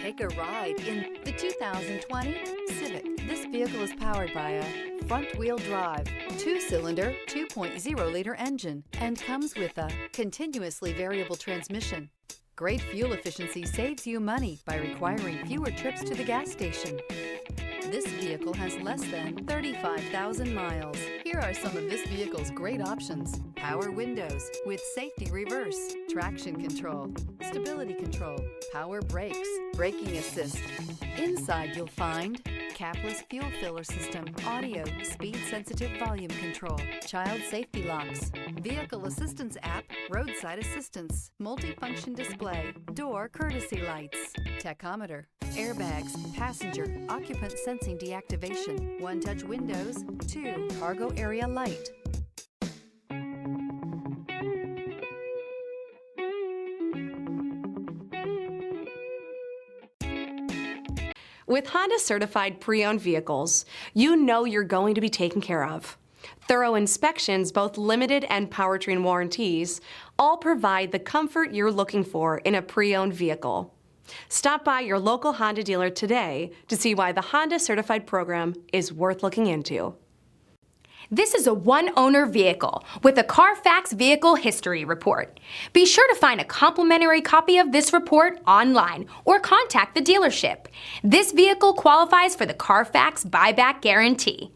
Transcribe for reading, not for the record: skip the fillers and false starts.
Take a ride in the 2020 Civic. This vehicle is powered by a front-wheel drive, 2-cylinder, 2.0-liter engine, and comes with a continuously variable transmission. Great fuel efficiency saves you money by requiring fewer trips to the gas station. This vehicle has less than 35,000 miles. Here are some of this vehicle's great options: power windows with safety reverse, traction control, stability control, power brakes, braking assist. Inside you'll find capless fuel filler system, audio, speed-sensitive volume control, child safety locks, vehicle assistance app, roadside assistance, multifunction display, door courtesy lights, tachometer, airbags, passenger, occupant sensing deactivation, one-touch windows, 2 cargo area light. With Honda Certified Pre-Owned Vehicles, you know you're going to be taken care of. Thorough inspections, both limited and powertrain warranties, all provide the comfort you're looking for in a pre-owned vehicle. Stop by your local Honda dealer today to see why the Honda Certified program is worth looking into. This is a one-owner vehicle with a Carfax Vehicle History Report. Be sure to find a complimentary copy of this report online or contact the dealership. This vehicle qualifies for the Carfax Buyback Guarantee.